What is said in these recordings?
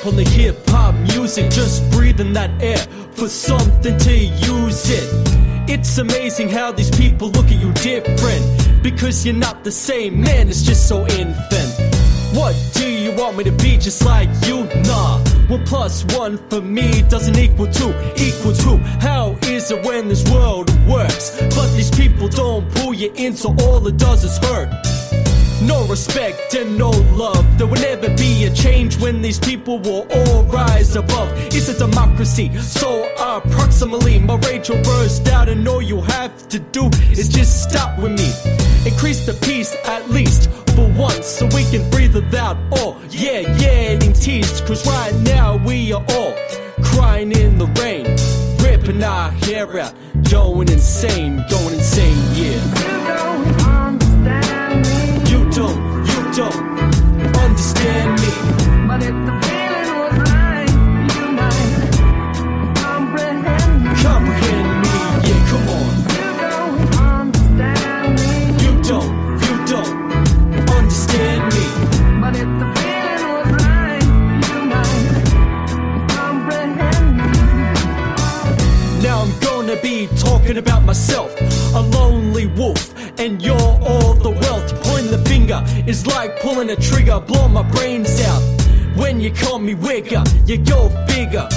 up on the hip-hop music, just breathing that air for something to use it. It's amazing how these people look at you different, because you're not the same, man, it's just so infant. What do you want me to be, just like you? Nah, 1 plus 1 for me doesn't equal 2. How is it when this world works, but these people don't pull you in, so all it does is hurt? No respect and no love. There will never be a change when these people will all rise above. It's a democracy, so approximately my rage will burst out, and all you have to do is just stop with me. Increase the peace at least for once, so we can breathe without all. Yeah, getting teased, cause right now we are all crying in the rain, ripping our hair out, going insane, yeah. You don't understand me. But if the feeling was right, you might comprehend me, yeah, come on. You don't understand me. You don't understand me. But if the feeling was right, you might comprehend me. Now I'm gonna be talking about myself, a lonely wolf, and you're all the wealth. Pointing the finger is like pulling a trigger, blowing my brains out. When you call me wigger, you go figure.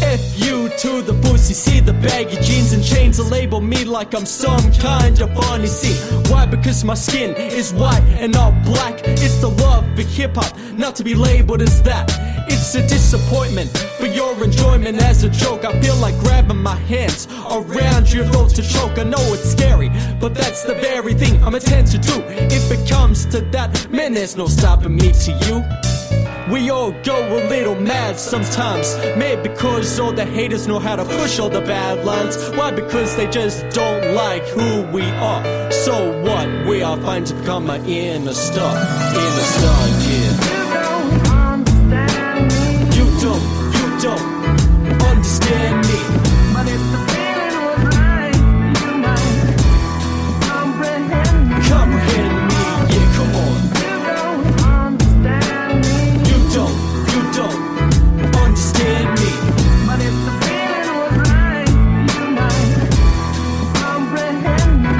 F you to the pussy, see the baggy jeans and chains that label me like I'm some kind of funny. See, why? Because my skin is white and not black. It's the love for hip-hop, not to be labeled as that. It's a disappointment for your enjoyment as a joke. I feel like grabbing my hands around your throat to choke. I know it's scary, but that's the very thing I'm intent to do. If it comes to that, man, there's no stopping me to you. We all go a little mad sometimes, maybe because all the haters know how to push all the bad lines. Why? Because they just don't like who we are. So what? We are fine to become an inner star, yeah. You don't understand me. But if the feeling was right, you might comprehend me. Comprehend me, yeah, come on. You don't understand me. You don't understand me. But if the feeling was right, you might comprehend me.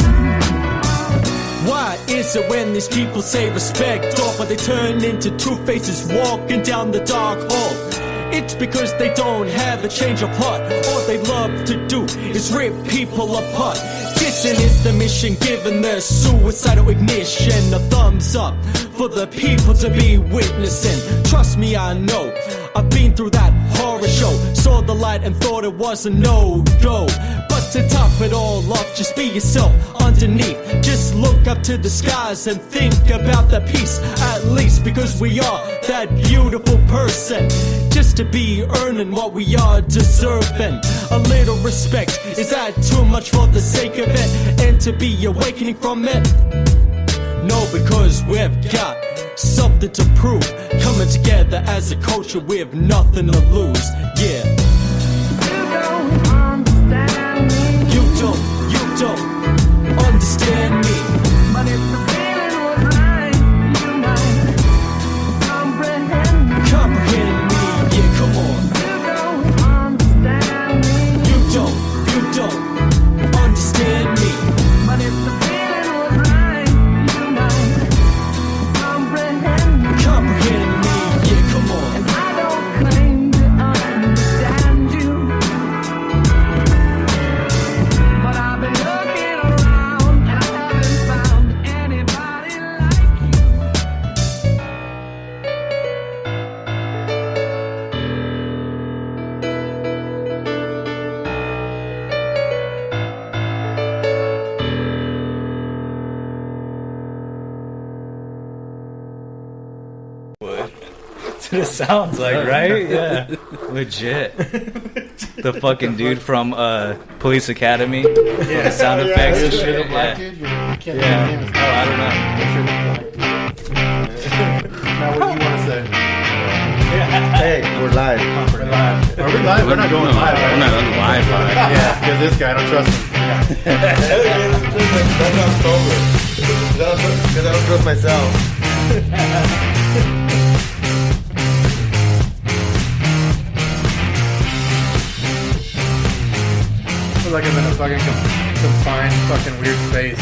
Why is it when these people say respect off, but they turn into two faces walking down the dark hall? It's because they don't have a change of heart. All they love to do is rip people apart. Dissing is the mission, giving their suicidal ignition a thumbs up for the people to be witnessing. Trust me, I know, I've been through that horror show. Saw the light and thought it was a no-go. But to top it all off, just be yourself underneath. Just look up to the skies and think about the peace, at least, because we are that beautiful person. Just to be earning what we are deserving. A little respect, is that too much for the sake of it? And to be awakening from it? No, because we've got something to prove. Coming together as a culture, we have nothing to lose, yeah. You don't understand me. You don't understand me. But if the feeling was right, you might comprehend me. Comprehend me, yeah, come on. You don't understand me. You don't understand me. But if the feeling was right, you might comprehend me. Comprehend me, yeah, come on. And I don't claim to understand you, but I've been looking around and I haven't found anybody like you. That's what it sounds like, right? Yeah. Legit. The fucking dude from Police Academy. Yeah, the sound effects and shit. Black Yeah. dude, you can't Yeah. name his Oh, I don't know. Now, what do you want to say? Hey, we're live. We're live. Are we live? We're not going live, right? We're not on live. Yeah, because this guy, I don't trust him. That's not sober. Because I don't trust myself. like I'm in a fucking confined, fucking weird space.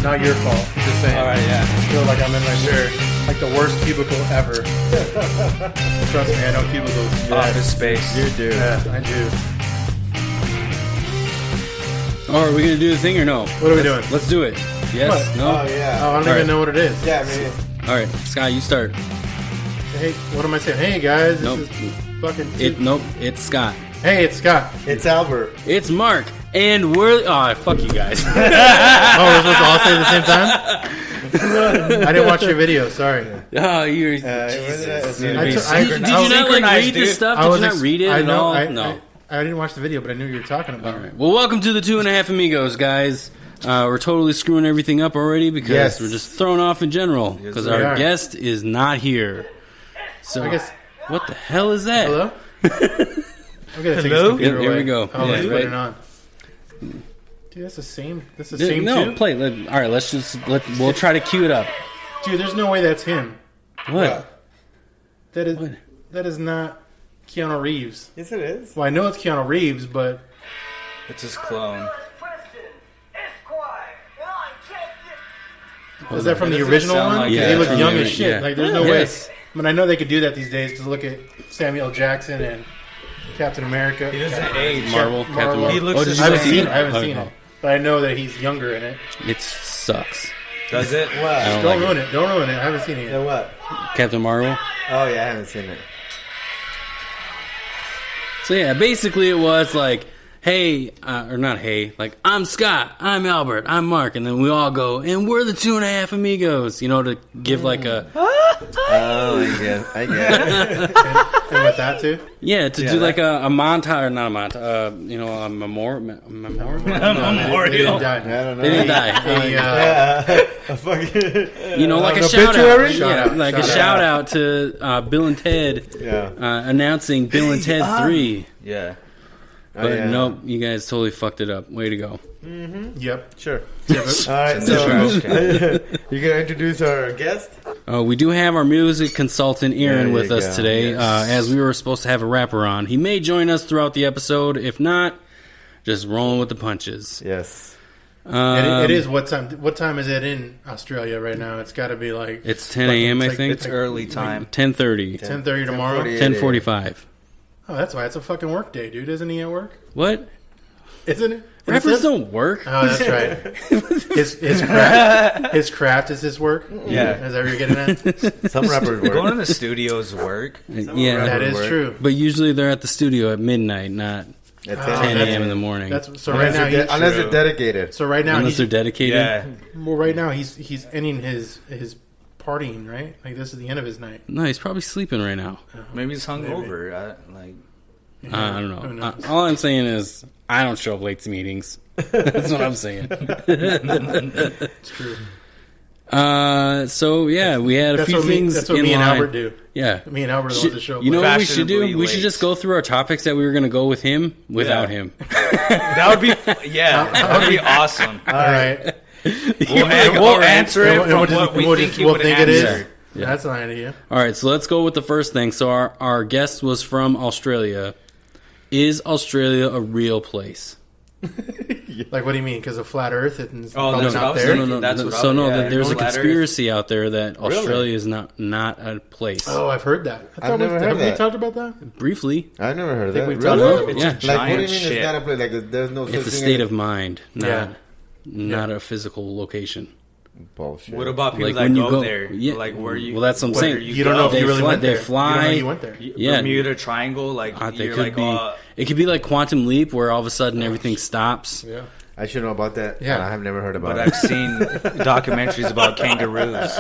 Not your fault. Just saying. All right, yeah. I feel like I'm in like the worst cubicle ever. Trust me, I know cubicles. Office space. You do. Yeah, I do. Oh, are we gonna do the thing or no? What are we doing? Let's do it. Yes? What? No? Oh, yeah. Oh, I don't even know what it is. Yeah, man. All right, Scott, you start. Hey, what am I saying? Hey guys, this Nope. is fucking. Nope, it's Scott. Hey, it's Scott. It's Albert. It's Mark, and we're... Oh, fuck you guys. Oh, we're supposed to all say it at the same time? I didn't watch your video. Sorry. Oh, you're... Jesus. Did I you took- not like synchronized, read the dude. stuff? I Did was you not read it I at know. all? No. I didn't watch the video, but I knew what you were talking about. All right. Well, welcome to the 2.5 Amigos, guys. We're totally screwing everything up already because Yes. we're just thrown off in general because we our are. guest is not here. So I guess. what the hell is that? Hello. I'm gonna take this Hello? computer Here away. we go. Oh, Yeah, let's put right. it on. Dude, that's the same. That's the Dude, same no, too. play. All right, we'll try to cue it up. Dude, there's no way that's him. What? That is. What? That is not Keanu Reeves. Yes, it is. Well, I know it's Keanu Reeves, but It's his clone. is that from the Doesn't original sound one? like Because it. he looks Yeah, young from as the- shit. yeah. Like, there's no Yes. way. I mean, I know they could do that these days. To look at Samuel Jackson and Captain America. He doesn't age. Marvel, Captain Marvel. He looks Oh, did the you I haven't see seen it? it. I haven't Oh, seen oh. it, but I know that he's younger in it. It sucks. Does it? I What? don't Don't like ruin it. Don't ruin it. I haven't seen it The yet. what? Captain Marvel. Oh, yeah, I haven't seen it. So yeah, basically it was like, hey, or not hey, like I'm Scott, I'm Albert, I'm Mark, and then we all go, and we're the 2.5 Amigos, you know, to give like a Oh, I get it. And with that too. yeah, to do like a montage, or not a montage, you know, a memorial. Memorial. They didn't die. I don't know. They didn't die. Yeah. A fucking... You know, like a an shout out, obituary? yeah, like a Shout shout out to Bill and Ted, Yeah. announcing Bill and Ted 3. Yeah. But yeah. nope, you guys totally fucked it up. Way to go. Yep. Sure. Yep. All right, Sure, so okay. you gonna introduce our guest? We do have our music consultant Aaron There with you us go. today, Yes. as we were supposed to have a rapper on. He may join us throughout the episode. If not, just rolling with the punches. Yes. It is what time? What time is it in Australia right now? It's got to be like It's 10 a.m. I It's like- think. It's early time. 10:30. 10:30 tomorrow. 10:45. Oh, that's why it's a fucking work day, dude. Isn't he at work? What? Isn't it? Rappers don't work. Oh, that's right. His craft is his work. Yeah. Is that what you're getting at? Some rappers work. Going to the studios work. Yeah, That is work. true. but usually they're at the studio at midnight, not At 10 a.m. in the morning. That's so right unless now. they're He's, unless they're dedicated. so right now Unless he's they're dedicated. Yeah. well. Right now he's ending his partying. Right, like this is the end of his night. No, he's probably sleeping right now. Maybe he's hungover. I don't Who know. knows? All I'm saying is I don't show up late to meetings. That's what I'm saying. It's true. So yeah, we had a That's few what me. things That's what in me and line. Albert do. Yeah. Me and Albert are the ones that show up. You know late. what we should do? Fashionably We should late. just go through our topics that we were going to go with him without Yeah. him. That would be, that would be awesome. All right. We'll answer it And from we'll just- what we we'll think just- he we'll would think it is. answer. That's an idea. All right, so let's go with the first thing. So our guest was from Australia. Is Australia a real place? Like, what do you mean? Because of flat Earth, it's Oh, probably that's what I not was there. thinking. No, That's what I so was- no, yeah, that there's a flat Earth. conspiracy out there that Australia is not a place. Oh, I've heard that. I thought never heard have we that. talked about that? Briefly, I've never heard of think that. we've talked Really? about it. It's Yeah. a Like, Like, what do giant you mean shit. it's not a place? Like, there's no such it's a thing state as of mind, Yeah. not a physical location. bullshit. What about people Like that when you go, go- there? yeah. Like where you? Well, that's what I'm where saying. You don't know if They you really fly- went they there. You don't know fly- if you went there. Yeah. Bermuda Triangle. Like They you're could like, be. It could be like Quantum Leap, where all of a sudden everything stops. Yeah. I should know about that. Yeah. I have never heard about but it. I've seen documentaries about kangaroos.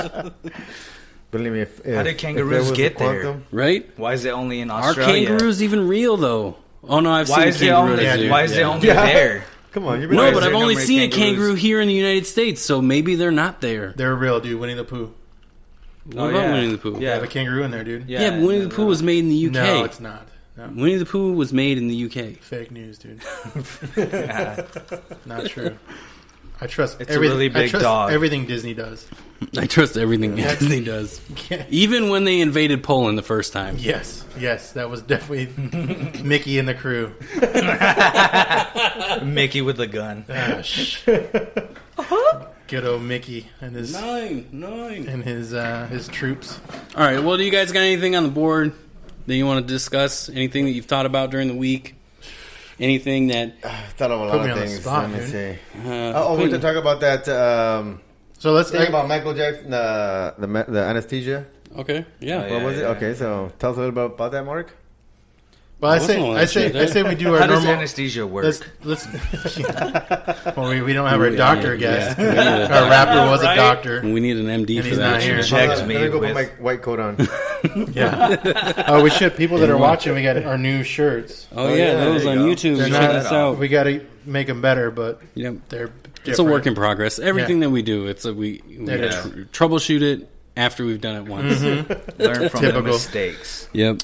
Believe me, if How did if kangaroos there was a get there? quantum- Right? Why is it only in Are Australia? kangaroos even real though? Oh no, I've Why seen is a it kangaroo. only? at a zoo. Why is it Yeah. only Yeah. there? Come on, you've been No, Why but is I've there only no more seen a kangaroos? kangaroo here in the United States, so maybe they're not there. They're real, dude. Winnie the Pooh. What about Winnie the Pooh? Yeah, Yeah, the kangaroo in there, dude. Yeah, but Winnie the Pooh was made in the UK. No, it's not. No. Winnie the Pooh was made in the UK. Fake news, dude. Not true. I trust It's a everything. really big I trust dog. everything Disney does. I trust everything Disney does. Yeah. Even when they invaded Poland the first time. Yes, that was definitely Mickey and the crew. Mickey with the gun. Good old Mickey and his Nine. and his troops. All right. Well, do you guys got anything on the board that you want to discuss? Anything that you've thought about during the week? Anything that? I thought of a Put lot me of on the things. spot, Let me dude. see. We can talk about that So let's thing about Michael Jackson, the anesthesia. Okay. Yeah. Oh, What was it? yeah. Okay, so tell us a little bit about that, Mark. Well, I say we do our How does normal. anesthesia work? Let's well, we don't have our doctor guest. Yeah. Our rapper was Right? a doctor. We need an MD And for he's that not here. shit. Checked Let me me go with- put my white coat on. Yeah. Oh, we should. People that are watching, we got our new shirts. Oh, Oh, yeah, yeah, those there on you go. YouTube. They're Check not- this out. We got to make them better, but Yep. they're. It's a work in progress. Everything Yeah. that we do, it's a we It is. troubleshoot it after we've done it once. Learn from the Typical. mistakes. Yep.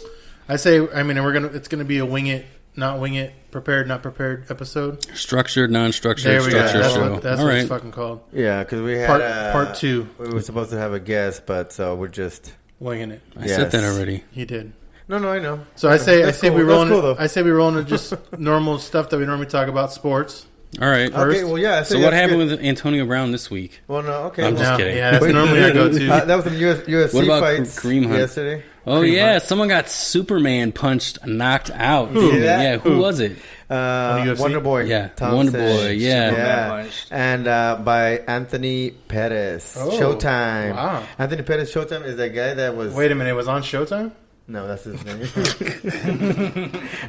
I say. I mean, it's gonna be a wing it, not wing it, prepared, not prepared episode. Structured, non-structured, There we go. structured That's show. what, that's All what right. it's fucking called. Yeah, because we had Part 2, We were supposed to have a guest, but so we're just winging it. I said that Yes. already. He did. no, I know. So I say That's we cool. That's rolling. cool, though. I say we rolling to just normal stuff that we normally talk about, sports. All right. Okay, well, yeah. So what happened with Antonio Brown this week? Well, no, okay. I'm just No, kidding. Yeah, that's Wait. normally I go to. That was some UFC What about fights Kareem Hunt? yesterday. Oh Cream yeah, Hunt. someone got Superman punched, knocked out. Who? didn't they? That? Yeah, who was it? UFC? Wonder Boy. Yeah, Thompson. Wonder Boy, yeah. yeah. Punched. And by Anthony Pettis. Oh, Showtime. wow. Anthony Pettis. Showtime is that guy that was. Wait a minute, it was on Showtime? No, that's his name.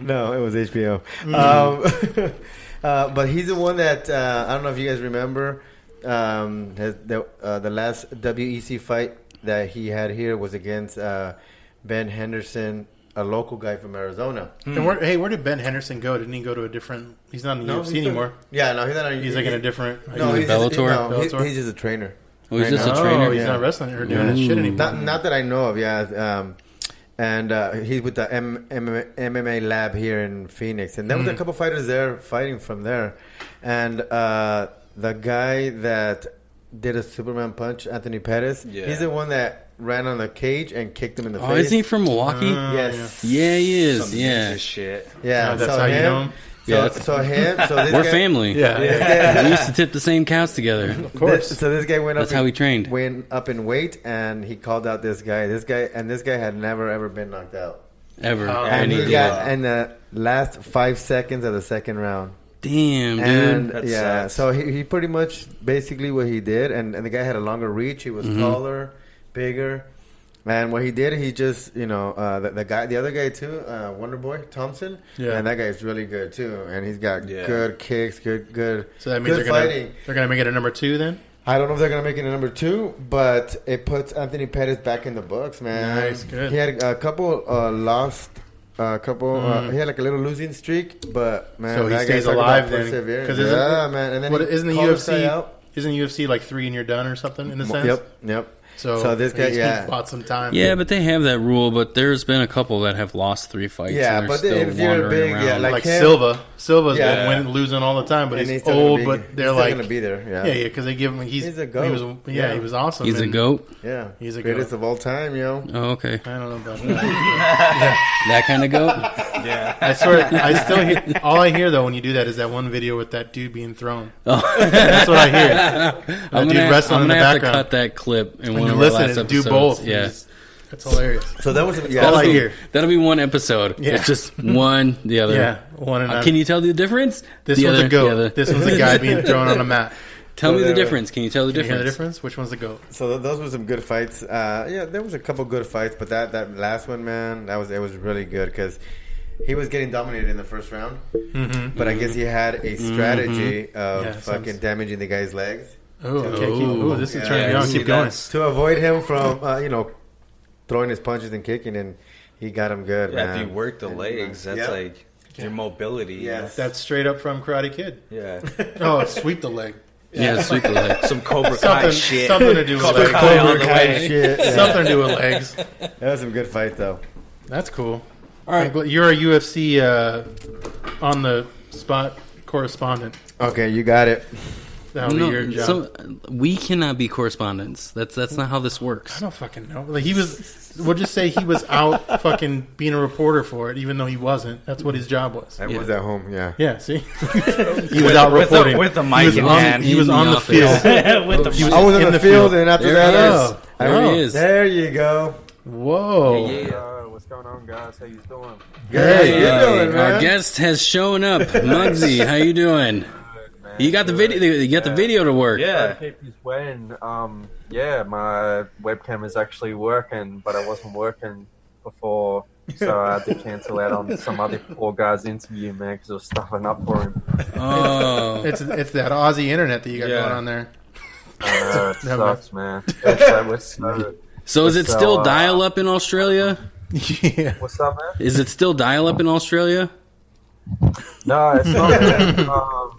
No, it was HBO. But he's the one that I don't know if you guys remember. Has the last WEC fight that he had here was against Ben Henderson, a local guy from Arizona. And where did Ben Henderson go? Didn't he go to a different... He's not in the UFC he's anymore. Yeah, no, he's not. He's like in a different... No, He's he's in just, Bellator? no, Bellator? he's just a trainer. Oh, he's Right just now. a Oh, trainer. he's yeah. not wrestling or doing that shit anymore. Not that I know of. Yeah, and he's with the MMA lab here in Phoenix, and there was a couple fighters there fighting from there, and the guy that did a Superman punch, Anthony Pettis, Yeah. he's the one that ran on the cage and kicked him in the Oh, face. isn't he from Milwaukee? Yes. Yeah, he is. Some Yeah. ninja shit. Yeah, That's so how you him, know him? Yeah, So this We're guy, family. Yeah. We used to tip the same couch together. Of course. So this guy went That's up. how he trained. Went up in weight, and he called out this guy. This guy had never ever been knocked out. Ever. Oh, And he Anything. got in the last 5 seconds of the second round. Damn, dude. And That yeah, sucks. so he pretty much basically what he did, and the guy had a longer reach. He was taller, bigger, and what he did, he just the other guy too, Wonder Boy Thompson. Yeah. And that guy is really good too, and he's got Yeah. good kicks, good. So that means good they're gonna make it a number 2 then? I don't know if they're gonna make it a number 2, but it puts Anthony Pettis back in the books, man. Nice, good. He had a couple lost. He had like a little losing streak, but man, So he that stays guy talk alive about then. perseverance. 'Cause Yeah, man. And then What he isn't the called his guy UFC? out. Isn't UFC like 3 and you're done or something in a sense? Yep. So this guy, he yeah. bought some time. Yeah, but they have that rule. But there's been a couple that have lost 3 fights. Yeah, and they're but still if you're wandering big, around. yeah, like him. Silva. Silva's Yeah. been losing all the time, but And he's still gonna old. be- But they're he's like, still gonna be there. Yeah, yeah, because they give him. He's a goat. He was, Yeah. he was awesome. He's a and- goat. yeah. He's a Greatest goat. of all time, yo. Oh, okay. I don't know about that. That kind of goat. Yeah. I swear, I still hear. All I hear though when you do that is that one video with that dude being thrown. Oh. That's what I hear. That I'm dude gonna, wrestling I'm in the gonna have to background. cut that clip in When one you of our listen last and do episodes. both, Yeah. That's hilarious. So that was All I That'll be- hear. That'll be one episode. Yeah. It's just one, the other. Yeah, one and Can you tell the difference? This The one's other, a the goat. other. This one's a guy being thrown on a mat. Tell me the Whatever. difference. Can you tell the Can you hear difference? the difference? Which one's the goat? So those were some good fights. Yeah, there was a couple good fights, but that last one, man, it was really good because he was getting dominated in the first round. Mm-hmm. But I guess he had a strategy of Yeah, fucking sounds- damaging the guy's legs Oh, okay. Ooh. This is Yeah, turning me on. see, Keep going. that's- to avoid him from throwing his punches and kicking, and he got him good. Yeah, man. if you work the legs, that's Yep. like your mobility. Yes. That's straight up from Karate Kid. Yeah. Oh, sweep the leg. Yeah, sweep the leg. Some Cobra Kai Something, shit. something to do with Cobra legs. Kai all the way. Shit. Yeah. Something to do with legs. That was some good fight though. That's cool. All right. You're a UFC on the spot correspondent. Okay, you got it. That'll be your job. So we cannot be correspondents. That's not how this works. I don't fucking know. Like he was, we'll just say he was out fucking being a reporter for it, even though he wasn't. That's what his job was. I was at home, yeah. Yeah, see, he was out reporting with the mic in hand. He was in on the the office. field. With the He I was in the field, and after There that, he is. there you go. Whoa. What's going on, guys? How you doing? Good. How you doing, man? Our guest has shown up. Mugzy, how you doing? You got the video. You got the video to work. Yeah. Keep this when, yeah, my webcam is actually working, but it wasn't working before, so I had to cancel out on some other poor guy's interview, man, because I was stuffing up for him. Oh, It's that Aussie internet that you got going on there. I know, it Never sucks, man. It's, so is it So, still dial up in Australia? Yeah. what's up, man? Is it still dial up in Australia? No, it's not. Man.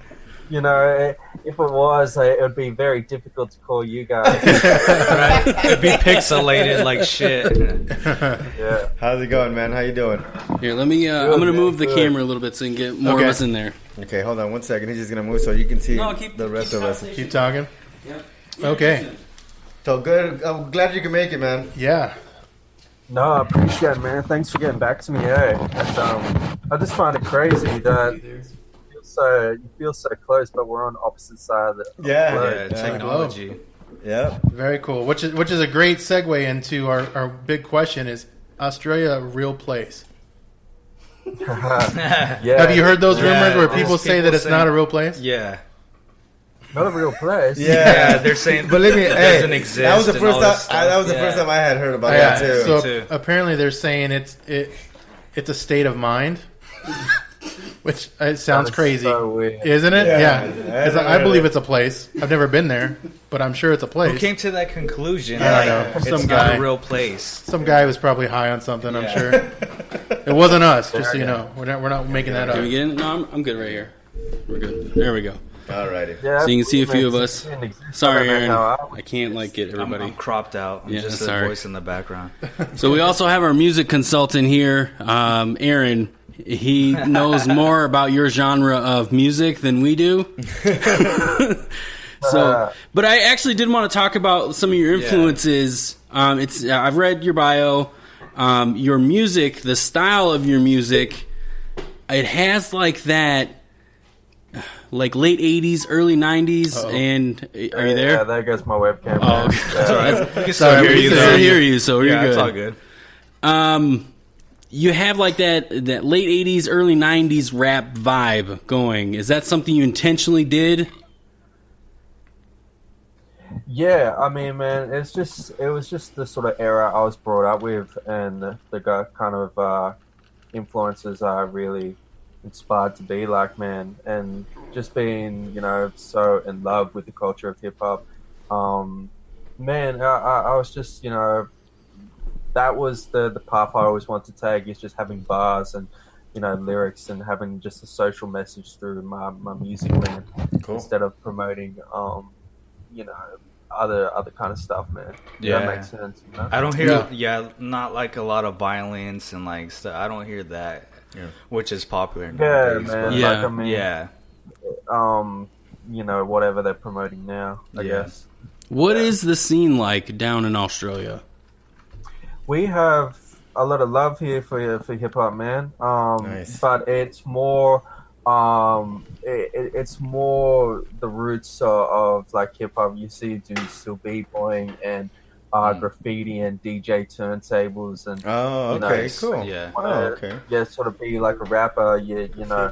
You know, if it was, it would be very difficult to call you guys. Right? It'd be pixelated like shit. Yeah. How's it going, man? How you doing? Here, let me. I'm gonna move the camera a little bit so you can get more of us in there. Okay, hold on 1 second. He's just gonna move so you can see No, keep- the rest keep of us. conversation. Keep talking. Yep. Okay. So good. I'm glad you can make it, man. Yeah. No, I appreciate it, man. Thanks for getting back to me, And, I just find it crazy that you feel so close, but we're on opposite side of the Yeah. globe. Yeah, technology. Yeah. Very cool. Which is a great segue into our big question: is Australia a real place? Yeah. Have you heard those Yeah, rumors where there's people say people that it's saying- not a real place? Yeah. Not a real place. Yeah, they're saying Believe me, it hey, doesn't exist. that was the and first all time. this stuff. That was the Yeah. first time I had heard about Yeah. that too. So too. apparently they're saying it's a state of mind, which it sounds That's crazy, so weird. isn't it? Yeah. Yeah, Yeah. 'Cause I believe it's a place. I've never been there, but I'm sure it's a Who place. came to that conclusion? I don't Like, know. it's Some not guy. a real place. Some guy was probably high on something. I'm Yeah. sure it wasn't us. Just so you know, we're not making that Can we up. get in? No, I'm good right here. We're good. There we go. Alrighty. Yeah, So you can see a few of man, us. it didn't exist. Sorry, I don't Aaron. know how I can't get I'm everybody. cropped out. I'm Yeah, just sorry. a voice in the background. So we also have our music consultant here, Aaron. He knows more about your genre of music than we do. So, but I actually did want to talk about some of your influences. I've read your bio. Your music, the style of your music, it has like that, like late '80s, early '90s. And are you Yeah, there? there goes my webcam. Oh, man. okay. Yeah. We can Sorry, still hear we you. can though. still hear you, so you're Yeah, good. it's all good. You have like that late '80s, early '90s rap vibe going. Is that something you intentionally did? Yeah, I mean, man, it was just the sort of era I was brought up with, and the kind of influences I really inspired to be like, man, and just being, so in love with the culture of hip hop. Man, I was just, that was the path I always wanted to take, is just having bars and, lyrics and having just a social message through my music, man, instead of promoting, other kind of stuff, man. Yeah. That makes sense. I don't hear, not like a lot of violence and like stuff. I don't hear that, which is popular nowadays. man. but- Yeah. Like, I mean, yeah. whatever they're promoting now, I guess. What is the scene like down in Australia? We have a lot of love here for hip hop, man. Nice. But it's more, it's more the roots of like hip hop. You see dudes still b-boying and graffiti and DJ turntables and Oh, okay, cool. Yeah. Oh, okay. yeah, sort of be like a rapper. You know,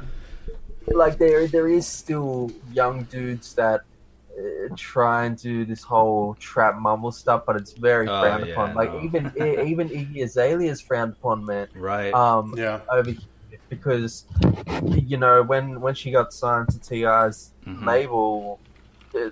like there is still young dudes that try and do this whole trap mumble stuff, but it's very frowned yeah, upon. Like no. even Iggy Azalea is frowned upon, man. Right. Yeah. Over here because when she got signed to T.I.'s label,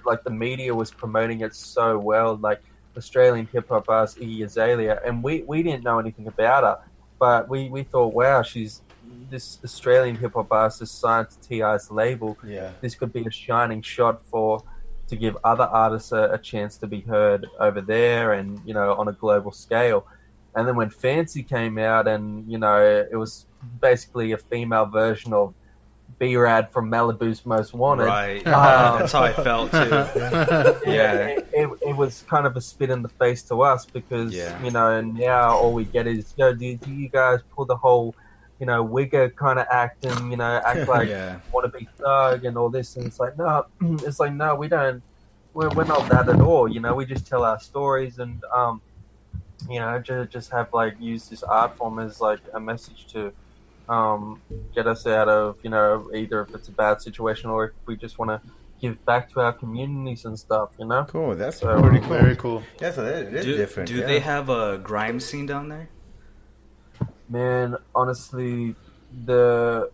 like the media was promoting it so well, like Australian hip hop artist Iggy Azalea, and we didn't know anything about her, but we thought, wow, she's this Australian hip hop artist is signed to T.I.'s label. Yeah. This could be a shining shot to give other artists a chance to be heard over there and, on a global scale. And then when Fancy came out and, it was basically a female version of B-Rad from Malibu's Most Wanted. Right. That's how I felt too. Yeah. It was kind of a spit in the face to us because, you know, and now all we get is, do you guys pull the whole, you know, wigger kind of act and, you know, act like you want to be thug and all this. And it's like, no, we don't, we're not that at all. You know, we just tell our stories and, you know, just have like use this art form as like a message to get us out of, you know, either if it's a bad situation or if we just want to give back to our communities and stuff, you know. Cool, that's pretty cool. Very cool. Yeah, so it is different. Do they have a grime scene down there? Man, honestly, the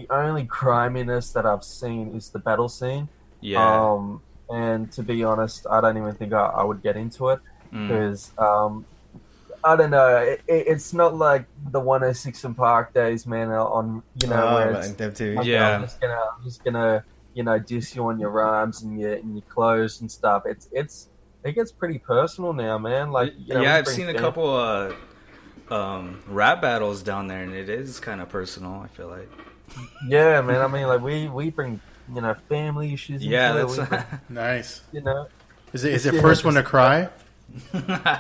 only griminess that I've seen is the battle scene. Yeah. And to be honest, I don't even think I would get into it because I don't know. It's not like the 106 and Park days, man. On, you know, where it's, I'm just gonna you know, diss you on your rhymes and your clothes and stuff. It gets pretty personal now, man. Like, you know, I've seen a couple rap battles down there, and it is kind of personal, I feel like. Yeah, man. I mean, like we bring, you know, family issues. That's nice. You know, is it first one to cry?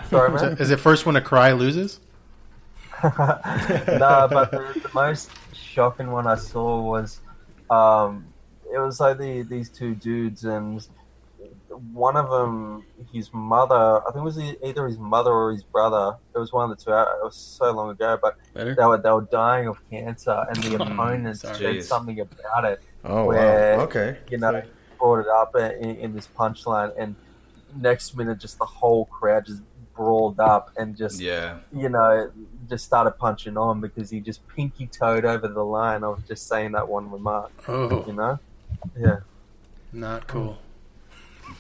Sorry, man. Is it first one to cry loses? No, but the most shocking one I saw was, it was like these two dudes, and one of them, his mother, I think it was either his mother or his brother. It was one of the two. It was so long ago, but they were dying of cancer, and the opponent said something about it. Oh, where, wow. Okay. You know, brought it up in this punchline, and next minute, just the whole crowd just brawled up and just, you know, just started punching on because he just pinky-toed over the line of just saying that one remark. Oh. You know? Yeah. Not cool.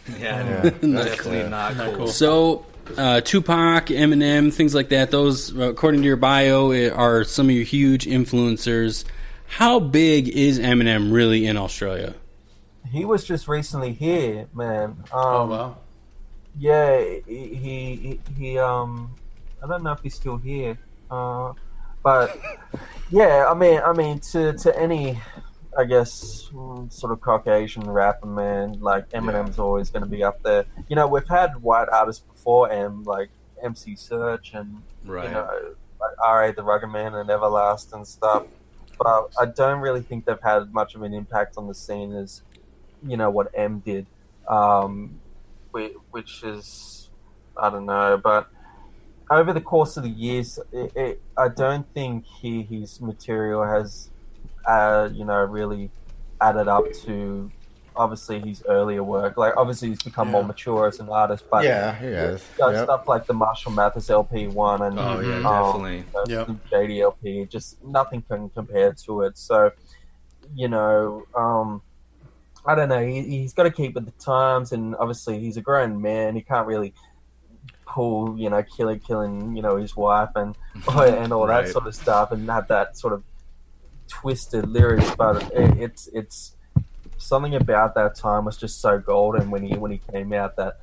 Definitely not cool. So, Tupac, Eminem, things like that, those, according to your bio, are some of your huge influencers. How big is Eminem really in Australia? He was just recently here, man. Oh, wow. Yeah, he I don't know if he's still here. But yeah, I mean to any, I guess, sort of Caucasian rapper, man, like Eminem's always going to be up there. You know, we've had white artists before him, like MC Search and you know, like R.A. the Rugged Man and Everlast and stuff. But I don't really think they've had much of an impact on the scene as, you know, what M did, which is, I don't know, but over the course of the years, I don't think his material has, you know, really added up to, obviously, his earlier work. Like, obviously, he's become more mature as an artist, but he has. Stuff like the Marshall Mathers LP1 and definitely. JD LP, just nothing can compare to it. So, you know, I don't know. He's got to keep with the times, and obviously, he's a grown man. He can't really pull, you know, killing, you know, his wife and all that sort of stuff, and have that sort of twisted lyrics. But it's something about that time was just so golden when he came out that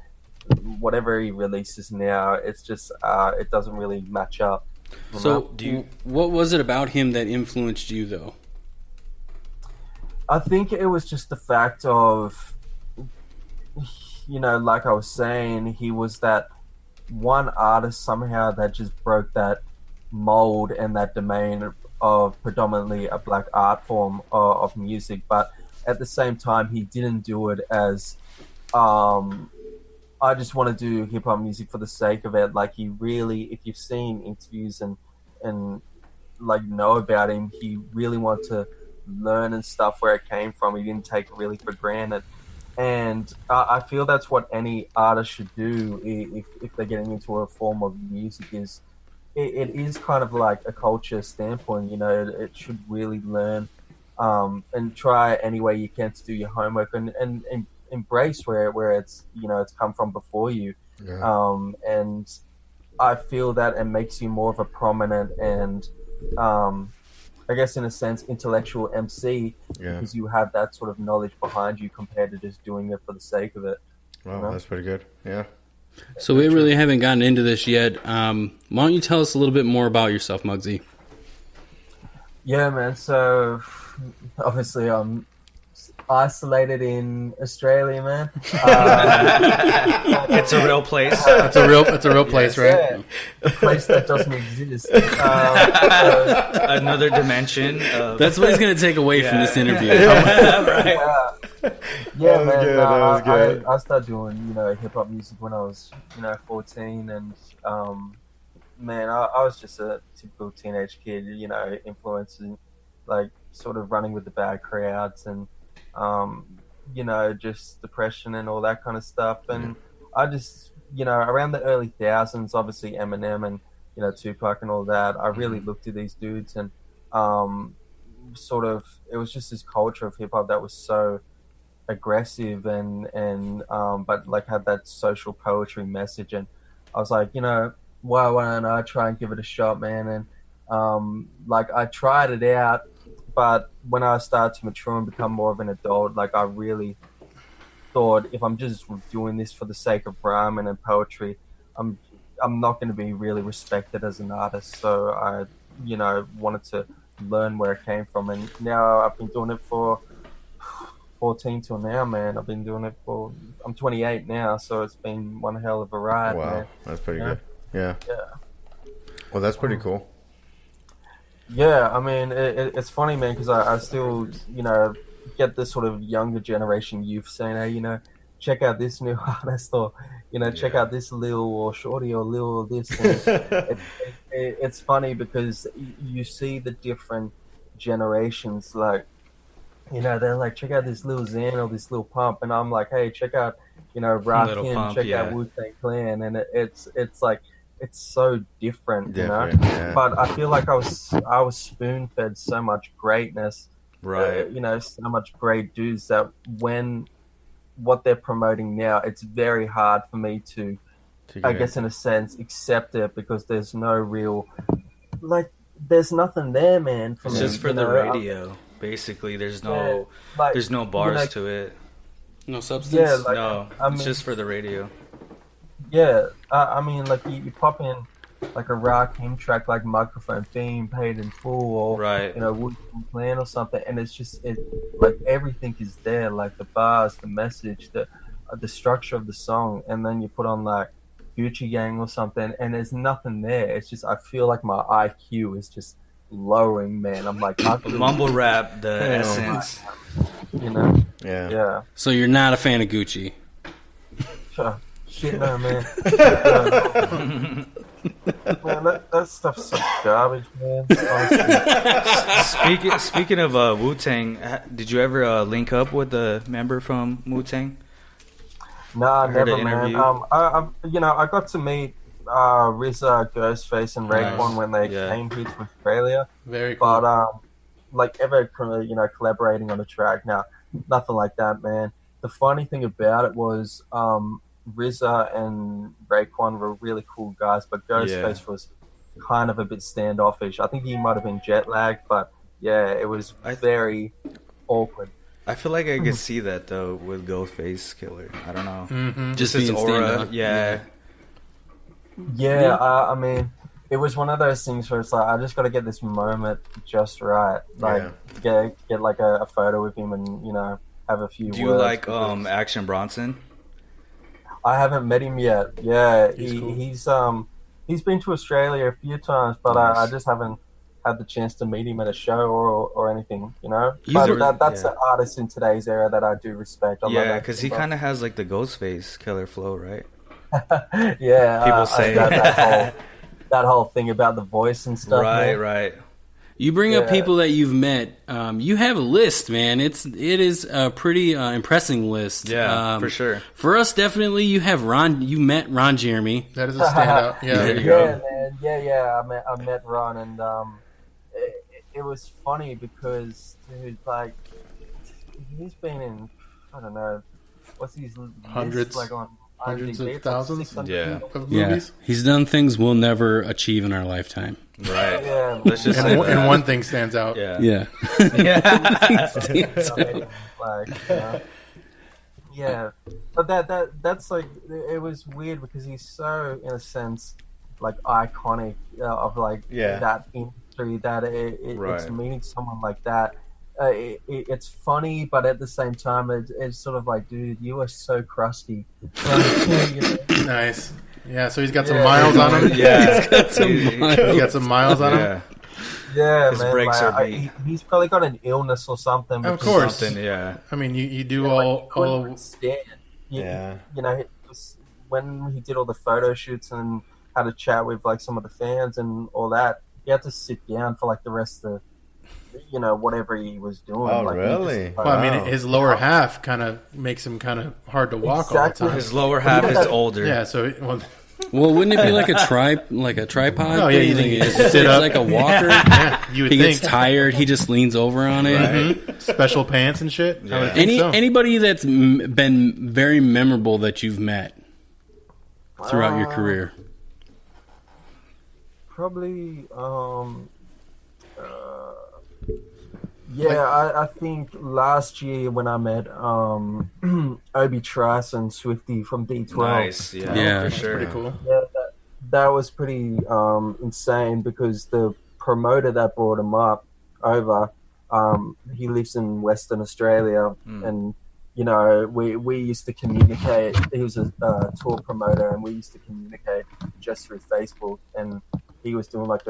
whatever he releases now, it's just it doesn't really match up. So, what was it about him that influenced you, though? I think it was just the fact of, you know, like I was saying, he was that one artist somehow that just broke that mold and that domain of predominantly a black art form of music, but at the same time, he didn't do it as, I just want to do hip-hop music for the sake of it. Like, he really, if you've seen interviews and like, know about him, he really wanted to learn and stuff where it came from. He didn't take it really for granted. And I feel that's what any artist should do if they're getting into a form of music. Is it is kind of like a culture standpoint. You know, it should really learn and try any way you can to do your homework and embrace where it's, you know, it's come from before you. And I feel that it makes you more of a prominent and I guess in a sense intellectual MC because you have that sort of knowledge behind you compared to just doing it for the sake of it. Wow, you know? That's pretty good. Yeah. So we really haven't gotten into this yet. Why don't you tell us a little bit more about yourself, Mugzy? Yeah, man. So obviously I'm isolated in Australia, man. It's a real place. It's a real place, right? Yeah, a place that doesn't exist. Another dimension. Of... That's what he's going to take away from this interview. Right. Yeah, was man. good, that was good. I started doing hip hop music when I was 14, and man, I was just a typical teenage kid, influencing, like sort of running with the bad crowds and just depression and all that kind of stuff. And I just around the early thousands, obviously Eminem and Tupac and all that, I really looked at these dudes and sort of it was just this culture of hip hop that was so aggressive and but like had that social poetry message, and I was like, why don't I try and give it a shot, man? And like I tried it out, but when I started to mature and become more of an adult, like I really thought, if I'm just doing this for the sake of rhyming and poetry, I'm not going to be really respected as an artist. So I wanted to learn where it came from, and now I've been doing it for 14 till now, man. I've been doing it I'm 28 now, so it's been one hell of a ride. Wow, man. that's pretty good. Yeah. Well, that's pretty cool. Yeah, I mean, it's funny, man, because I still, get this sort of younger generation youth saying, hey, check out this new artist, or, check out this Lil or Shorty or Lil or this. And it's funny because you see the different generations, like, they're like, check out this Lil Xan or this Lil Pump, and I'm like, hey, check out, Rakim, check out Wu-Tang Clan, and it's like, it's so different, Yeah. But I feel like I was spoon-fed so much greatness, Right. So much great dudes that when what they're promoting now, it's very hard for me to I guess in a sense, accept it, because there's no real, like, there's nothing there, man. It's just for the radio, basically. There's no, there's no bars to it. No substance. Yeah, like, No, I it's just for the radio. Yeah, I mean, like you pop in like a Rakim track, like Microphone Theme, Paid in Full, or Wu-Tang Clan or something, and it's just like everything is there, like the bars, the message, the structure of the song, and then you put on like Gucci Gang or something, and there's nothing there. It's just, I feel like my IQ is just lowering, man. I'm like, mumble rap, the essence, Yeah. So you're not a fan of Gucci? Shit, no, man. Man, that stuff's so garbage, man. Speaking of Wu-Tang, did you ever link up with a member from Wu-Tang? Nah, never, man. I got to meet RZA, Ghostface, and Raekwon when they came here to Australia. Very cool. But like ever, collaborating on a track, now, nothing like that, man. The funny thing about it was, RZA and Raekwon were really cool guys, but Ghostface was kind of a bit standoffish. I think he might have been jet lagged, but yeah, it was very awkward. I feel like I could see that though with Ghostface Killer. I don't know, Just his being aura. standoff. I mean, it was one of those things where it's like, I just got to get this moment just right, like get like a photo with him and have a few. Do you like Action Bronson? I haven't met him yet. Yeah, He's cool. He's been to Australia a few times, but I just haven't had the chance to meet him at a show or anything, But that's an artist in today's era that I do respect. Because he kind of has like the Ghostface Killer flow, right? Yeah, people say that whole thing about the voice and stuff. Right. You bring up people that you've met. You have a list, man. It is a pretty impressive list. Yeah, for sure. For us, definitely, you have Ron. You met Ron Jeremy. That is a standout. Yeah, there you go. Man. Yeah. I met Ron, and it was funny because, dude, like, he's been in, I don't know, what's his hundreds, like on hundreds IMDb, of thousands of movies. He's done things we'll never achieve in our lifetime. Right. Yeah, Let's just say and one thing stands out. Yeah. Yeah, but that's like, it was weird because he's so, in a sense, like iconic of like that anniversary that it's Right. meeting someone like that. It's funny, but at the same time, it's sort of like, dude, you are so crusty. Like, you know? Nice. Yeah, so he's got some Yeah. miles on him. Yeah. He's got some He's got some miles on him. Yeah. Yeah, His man. brakes like, are beat. he's probably got an illness or something. Of because, course. Something, yeah. I mean, you do like, all he couldn't understand. Yeah. You know, when he did all the photo shoots and had a chat with like some of the fans and all that, he had to sit down for like the rest of, whatever he was doing. Oh, like, he really? just- Well, I mean, Wow. his lower half kind of makes him kind of hard to walk Exactly. all the His time. lower half is older. Yeah, so Well, wouldn't it be like a tripod? Oh, yeah, thing? you think you it's just sit up. like a walker. yeah, you would He think gets tired. He just leans over on it. Right. special pants and shit. I would Yeah. think so. Anybody that's been very memorable that you've met throughout your career? Probably, I think last year when I met Obi Trice and Swifty from D12. Nice. Yeah. Yeah. For sure. Pretty cool. Yeah, that was pretty insane because the promoter that brought him over, he lives in Western Australia, and we used to communicate. He was a tour promoter, and we used to communicate just through Facebook. And he was doing like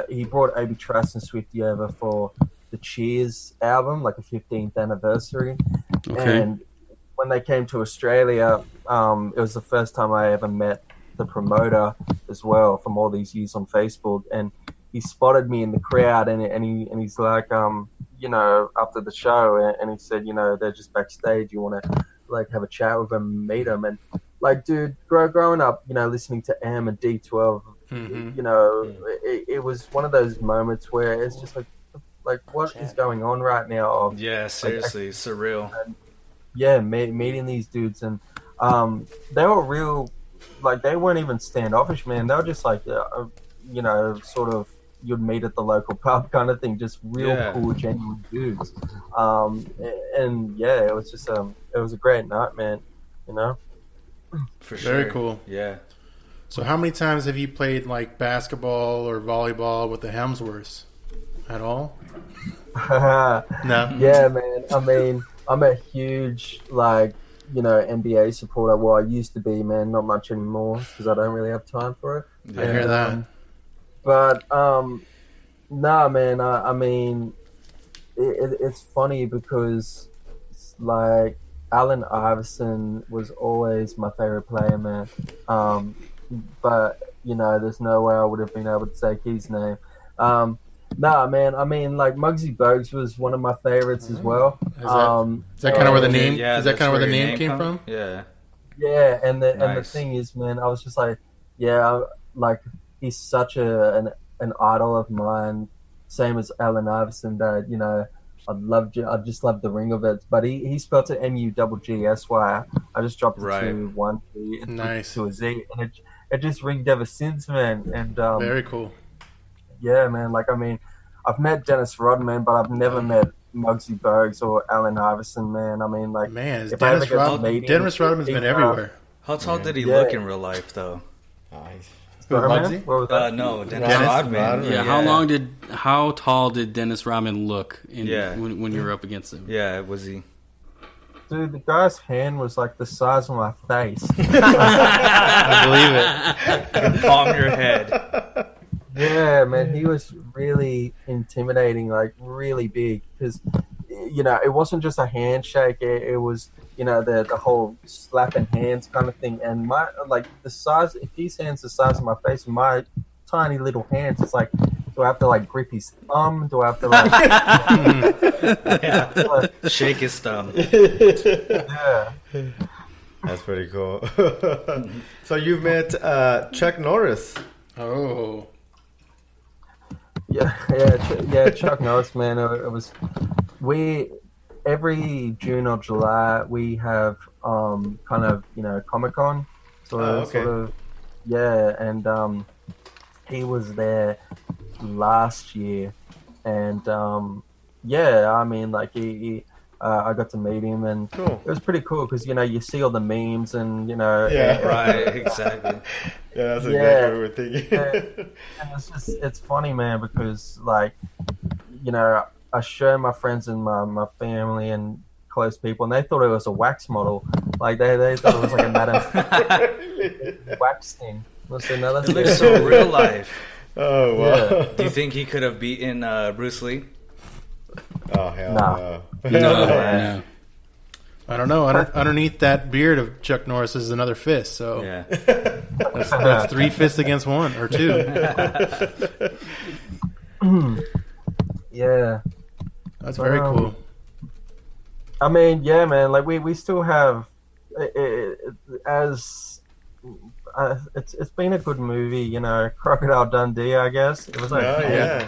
he brought Obi Trice and Swifty over for the Cheers album, like a 15th anniversary. Okay. And when they came to Australia, it was the first time I ever met the promoter as well from all these years on Facebook. And he spotted me in the crowd, and he's like, after the show, and he said, they're just backstage. You want to like have a chat with them, meet them, and like, dude, growing up, listening to M and D12, it was one of those moments where it's just like what is going on right now? Yeah, seriously, surreal. Yeah, meeting these dudes, and they were real. Like, they weren't even standoffish, man. They were just like, sort of, you'd meet at the local pub kind of thing. Just real cool, genuine dudes. And yeah, it was just it was a great night, man. For sure. Very cool. Yeah. So how many times have you played like basketball or volleyball with the Hemsworths? At all? No. Yeah, man. I mean, I'm a huge NBA supporter. Well, I used to be, man. Not much anymore because I don't really have time for it. I hear that. But nah, man. I mean, it's funny because like Allen Iverson was always my favorite player, man. But there's no way I would have been able to say his name. Nah, man. I mean, like Mugzy Bogues was one of my favorites as well. Is that kind of where the name? Yeah, is that that's kind of where the your name came from? Yeah. Yeah, and the Nice. thing is, man, I was just like, like he's such an idol of mine, same as Allen Iverson. That I just love the ring of it. But he spelled it MUGGSY. I just dropped it Right. to one G and Nice. to a Z, and it just ringed ever since, man. And Very cool. yeah, man. Like, I mean, I've met Dennis Rodman, but I've never met Mugzy Bogues or Allen Iverson, man. I mean, like, Man, if I ever get to meet him, Dennis Rodman's been everywhere. How tall did he Yeah. look in real life, though? Nice. Sorry, man? Muggsy? What was that? No, Dennis Dennis Rodman. Rodman. Yeah. How tall did Dennis Rodman look Yeah. when you were up against him? Yeah, was he? Dude, the guy's hand was like the size of my face. I believe it. Palm your head. Yeah, man, he was really intimidating, like really big. Because, it wasn't just a handshake. It was, the whole slapping hands kind of thing. And the size, if his hand's the size of my face, my tiny little hands, it's like, do I have to like grip his thumb? Do I have to like? Shake his thumb. Yeah. That's pretty cool. So you've met Chuck Norris. Oh. Yeah, Chuck Norris, man. It was every June or July we have kind of Comic-Con sort of and he was there last year, and I mean, like he I got to meet him, and Cool. it was pretty cool because you see all the memes, and Yeah. Right, exactly. Yeah, that's Yeah. exactly what we're thinking. and it's funny, man, because like I show my friends and my family and close people, and they thought it was a wax model. Like they thought it was like a Madame wax thing. What's another It looks so real life. Oh, wow. Yeah. Do you think he could have beaten Bruce Lee? Oh, hell Nah. no. No. I don't know. Underneath that beard of Chuck Norris is another fist. So Yeah. that's 3 fists against 1 or 2. Yeah. That's very cool. I mean, yeah, man. Like we still have it's been a good movie, Crocodile Dundee. I guess it was like, Oh, yeah.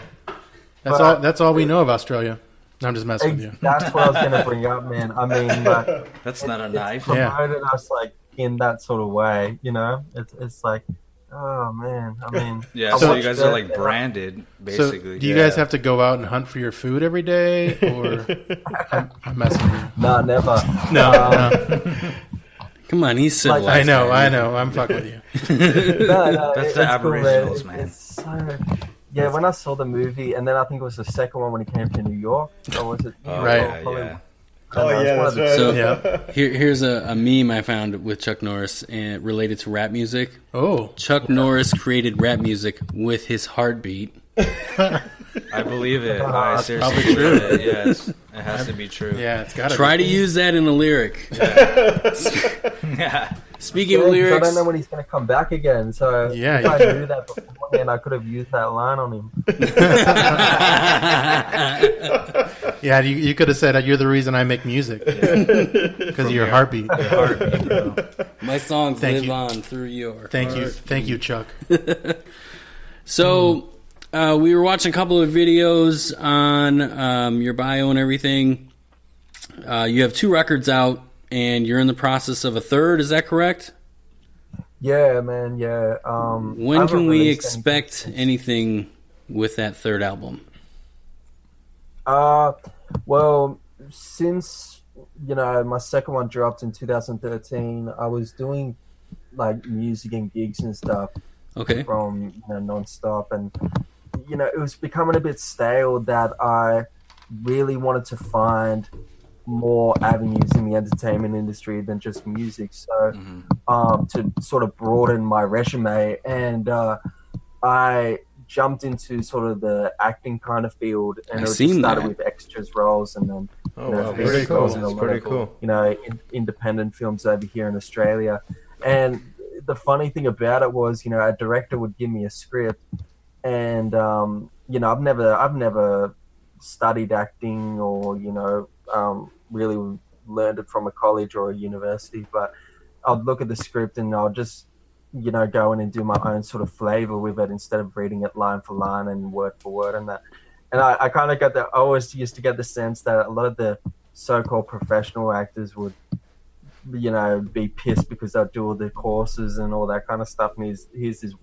That's all we know of Australia. I'm just messing with you. That's what I was gonna bring up, man. I mean, like, That's not a knife. Yeah. promoted us like in that sort of way, It's like, oh man. I mean, Yeah, I so you watched guys that, are like and I- branded, basically. So, do you guys have to go out and hunt for your food every day, or I'm messing with you? No, never. No. Come on, he's Like, civilized. I know. I'm fucking with you. No, That's the it's Aboriginals, cool, man. It's so, yeah, when I saw the movie, and then I think it was the second one when he came to New York. Or was it? New Oh, York Right. or yeah, Hollywood? yeah. I don't know, Oh, it's yeah, one of that's the right. two. Yeah. Here's a meme I found with Chuck Norris and related to rap music. Oh, Chuck Norris created rap music with his heartbeat. I believe it. I seriously Probably believe true. it. Yeah, it has to be true. yeah. It's got to Try to use that in a lyric. Yeah. Speaking of Yeah, 'cause I lyrics, don't know when he's going to come back again. So Yeah, if I knew that beforehand, I could have used that line on him. Yeah, you could have said you're the reason I make music because of your heartbeat. Heartbeat, bro. my songs Thank live you. on through your Thank you, Chuck. So we were watching a couple of videos on your bio and everything. You have 2 records out, and you're in the process of a third. Is that correct? Yeah, man. Yeah. I When haven't can we released expect anything with that third album? Well, since my second one dropped in 2013, I was doing like music and gigs and stuff Okay. from non-stop, and it was becoming a bit stale that I really wanted to find more avenues in the entertainment industry than just music. So to sort of broaden my resume, and I jumped into sort of the acting kind of field, and I it just seen started that. with extras roles, and then Oh, wow. feature Pretty cool. roles in a That's lot pretty of, cool. independent films over here in Australia. And the funny thing about it was, a director would give me a script, and I've never studied acting or really learned it from a college or a university, but I'd look at the script and I'll just go in and do my own sort of flavor with it instead of reading it line for line and word for word and that. And I kind of I always used to get the sense that a lot of the so-called professional actors would be pissed because they'll do all the courses and all that kind of stuff, and here's this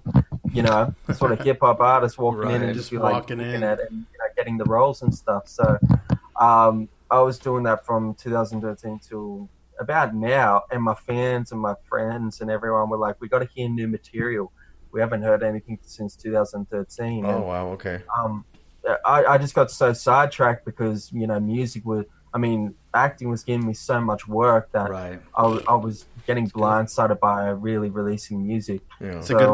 sort of hip-hop artist walking in and Right, just be just like walking looking in. at it and getting the roles and stuff. So I was doing that from 2013 till about now, and my fans and my friends and everyone were like, we got to hear new material. We haven't heard anything since 2013. Oh, And, wow. Okay. I just got so sidetracked because acting was giving me so much work that Right. I was getting blindsided by really releasing music. Yeah. It's a good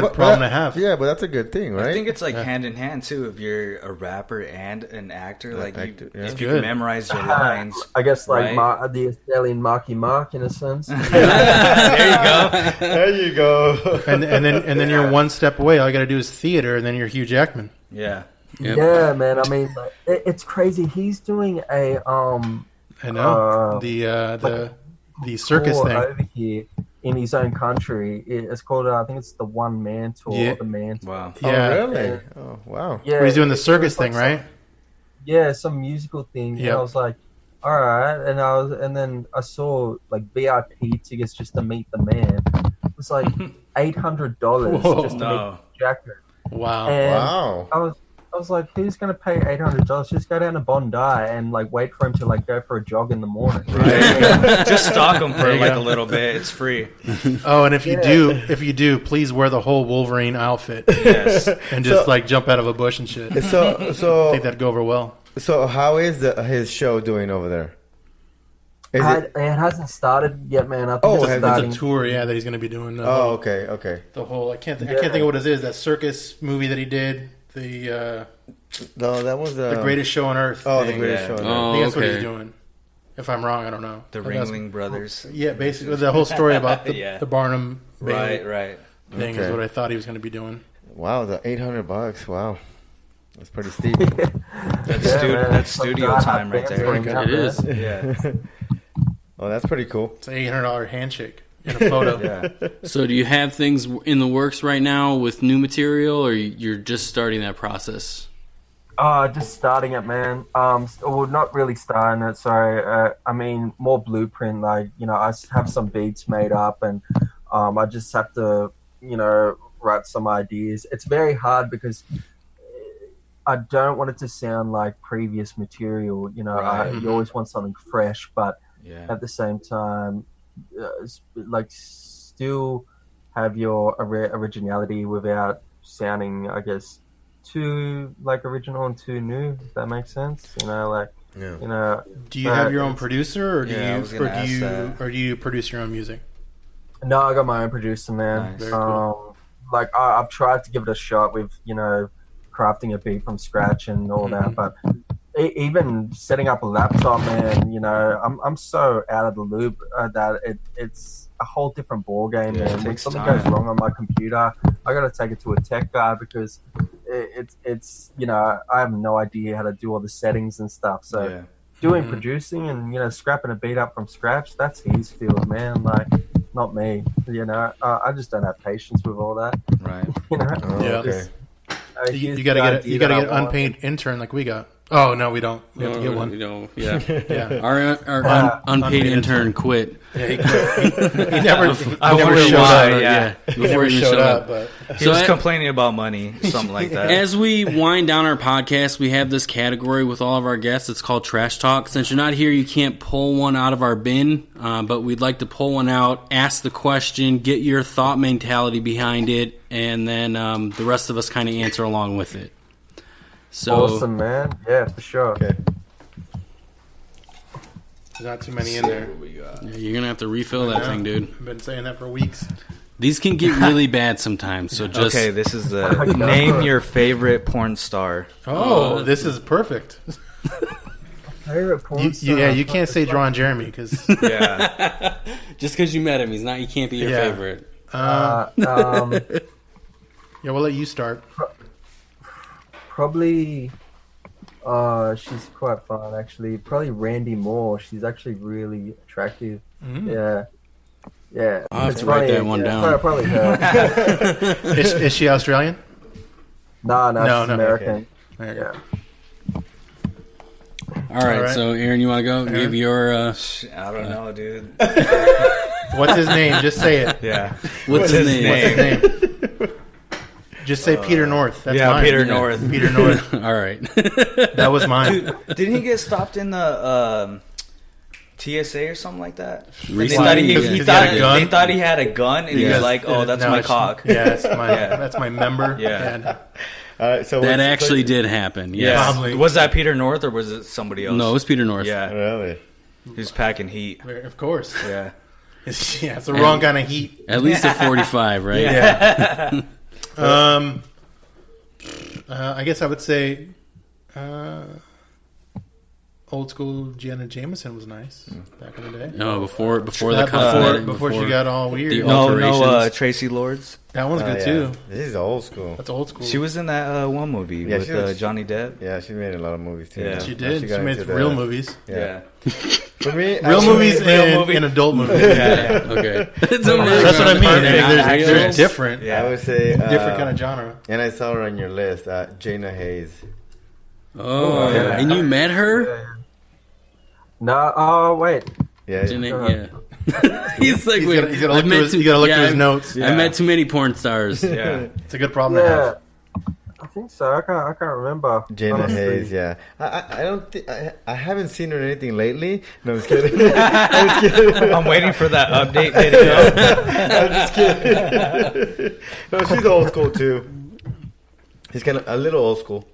But problem to that- have. Yeah, but that's a good thing, right? I think it's like hand in hand too. If you're a rapper and an actor, like actor, yeah. if you Good. can memorize your lines, I guess like Right. the Australian Marky Mark in a sense. there you go. There you go. And then you're one step away. All you got to do is theater, and then you're Hugh Jackman. Yeah, Yep. Yeah, man. I mean, like, it's crazy. He's doing a I know the circus tour thing. over here in his own country. It's called I think it's the One Man Tour. Yeah. Or the Man Tour. wow. Yeah, Oh, really? Oh, wow. Yeah, where he's doing the it circus was like thing, right? some musical thing. Yep. And I was like, all right, and then I saw like VIP tickets just to meet the man. It was like $800 Whoa. just to No. meet Jacker. Wow. And Wow. was like, who's gonna pay $800? Just go down to Bondi and like wait for him to like go for a jog in the morning. Right. Just stalk them for like a little bit. It's free. Oh, and if you do, please wear the whole Wolverine outfit. Yes. And just like jump out of a bush and shit. So I think that'd go over well. So how is his show doing over there? It hasn't started yet, man. I think it's starting. It's a tour, that he's going to be doing. Okay. The whole I can't think of what it is. That circus movie that he did. No, that was the Greatest Show on Earth. Oh, the Greatest Show on Earth. I think that's what he's doing. If I'm wrong, I don't know. The Ringling Brothers. Yeah, basically the whole story about the Barnum Bailey right thing is what I thought he was going to be doing. Wow, the $800. Wow, that's pretty steep. That's studio time right there. It is. Yeah. Oh, that's pretty cool. It's an $800 handshake in a photo. So do you have things in the works right now with new material, or you're just starting that process? Just starting it, man. Well, not really starting it. Sorry. I mean, more blueprint. Like, I have some beats made up, and I just have to, write some ideas. It's very hard because I don't want it to sound like previous material. You always want something fresh, but at the same time, like still have your originality without sounding, I guess, too like original and too new. If that makes sense, Do you have your own producer, or do you produce your own music? No, I got my own producer, man. Nice. Very cool. Like I've tried to give it a shot with crafting a beat from scratch and all that, but even setting up a laptop, man, I'm so out of the loop that it's a whole different ball game, man. When something goes wrong on my computer, I got to take it to a tech guy because it's I have no idea how to do all the settings and stuff. So doing producing and scrapping a beat up from scratch, that's his field, man. Like, not me. I just don't have patience with all that. Right. You gotta get an unpaid intern like we got. Oh no, we don't. We have to get one. Our unpaid intern quit. Yeah, he quit. He never showed up. Before he showed up. But he was complaining about money, something like that. As we wind down our podcast, we have this category with all of our guests. It's called Trash Talk. Since you're not here, you can't pull one out of our bin, but we'd like to pull one out, ask the question, get your thought mentality behind it, and then the rest of us kind of answer along with it. So, awesome, man. Yeah, for sure. Okay. There's not too many in there. You're going to have to refill that thing, dude. I've been saying that for weeks. These can get really bad sometimes, so just... Okay, this is the name your favorite porn star. Oh, this is perfect. Favorite porn star? You can't say Drawn Jeremy, because... Just because you met him, he can't be your favorite. We'll let you start. Probably, she's quite fun, actually. Probably Randy Moore. She's actually really attractive. Mm-hmm. Yeah. I'll have to write that one down. Probably her. Is she Australian? No, she's American. Okay. Yeah. All right, so Aaron, you want to go? Aaron? Give your... I don't know, dude. What's his name? Just say it. Yeah. What's his name? Just say Peter North. That's mine. Peter North. Peter North. All right. That was mine. Dude, didn't he get stopped in the TSA or something like that? They thought he had a gun, and he was like, "Oh, that's my cock." Yeah, that's my member. Yeah. So that actually did happen. Yes. Yeah. Was that Peter North or was it somebody else? No, it was Peter North. Yeah. Really? He was packing heat. Of course. Yeah. It's the wrong kind of heat. At least at 45, right? Yeah. I guess I would say old school Jenna Jameson was nice back in the day. No, before the before she got all weird. No, Tracy Lords. That one's good too. This is old school. That's old school. She was in that one movie with Johnny Depp. Yeah, she made a lot of movies too. Yeah. She did. She made real movies. Yeah. For me, real movies and adult movies. Yeah. Okay. That's what I mean. They're different. Yeah. I would say different kind of genre. And I saw her on your list, Jana Hayes. Oh, yeah. And you met her? No. Oh, wait. Yeah. He's like, you gotta look through his notes. I met too many porn stars. Yeah. It's a good problem to have. I think so. I can't remember. Jenna honestly. Hayes, yeah. I don't think I haven't seen her in anything lately. No, I'm just kidding. I'm just kidding. I'm waiting for that update video. I'm just kidding. No, she's old school too. He's kind of a little old school.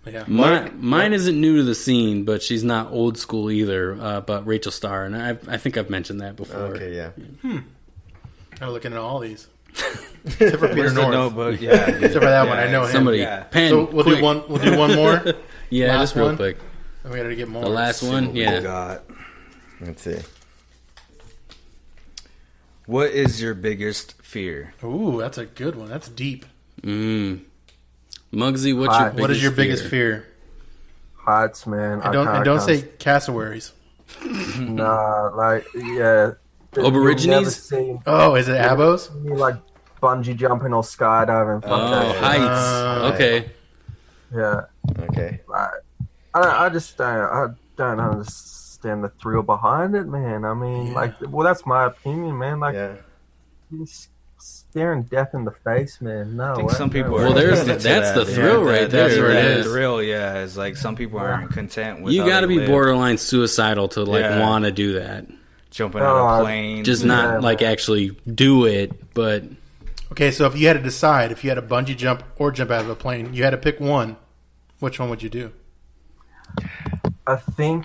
Yeah. Mine isn't new to the scene, but she's not old school either. But Rachel Starr, and I think I've mentioned that before. Okay, yeah. I'm looking at all these. Except for Peter Where's the North. notebook? Yeah, Except for that one, I know him. Somebody, Yeah. pen. So we'll quick. do one. We'll do one more. Yeah, last just real one? quick. We got to get more. The last one, We yeah. got. Let's see. What is your biggest fear? Ooh, that's a good one. That's deep. Mugzy, what's your biggest What is your biggest fear? Heights, man. And don't say cassowaries. Nah, like yeah. Aborigines? You'll never see Oh, is it abos? me like bungee jumping or skydiving. Fuck Oh, that. heights. Okay. Yeah. Okay. Like, I just don't understand the thrill behind it, man. I mean, like, well, that's my opinion, man. Like, Yeah. you're staring death in the face, man. No, I think some people Well, are. there's that's that's the thrill right there. that's where it The is. thrill, yeah, is like some people aren't content with. You how got to they be live. borderline suicidal to like Yeah. want to do that. Jumping out of Oh, planes. Just and- not Yeah, like man. actually do it, but Okay, so if you had to decide if you had to bungee jump or jump out of a plane, you had to pick one. Which one would you do? I think.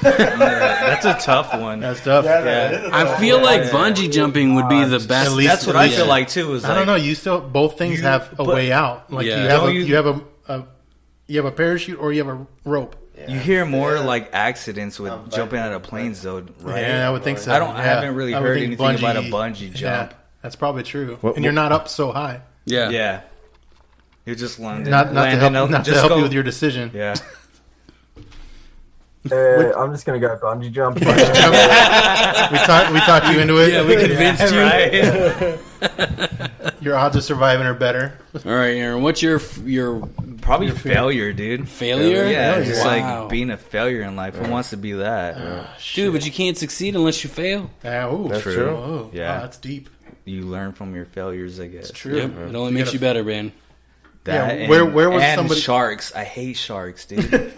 That's a tough one. That's tough. Yeah. I feel like bungee jumping would be the best. At least- That's what I feel like too. Is I don't like, know. You still both things You- have a but- way out. Like Yeah. you have Don't you have a parachute or you have a rope. You hear more like accidents with jumping out of planes, though, right? Yeah, I would think so. I haven't really I would heard think anything about a bungee Yeah, jump. that's probably true. What- and you're not up so high. Yeah. Yeah. You're just landing. Not to help, not to just help go- you with your decision. Yeah. I'm just gonna go bungee jump. We talked you into it. Yeah, we convinced you. Right. Your odds of surviving are better. All right, Aaron. What's your Probably failure, dude. failure? Yeah, Failure. just Wow. like being a failure in life. Who wants to be that? Dude, but you can't succeed unless you fail. Ooh, That's True. true. Oh, Yeah. wow, that's deep. You learn from your failures, I guess. True. Yep. It only makes you better, man. That Yeah, where was and somebody- sharks? I hate sharks, dude.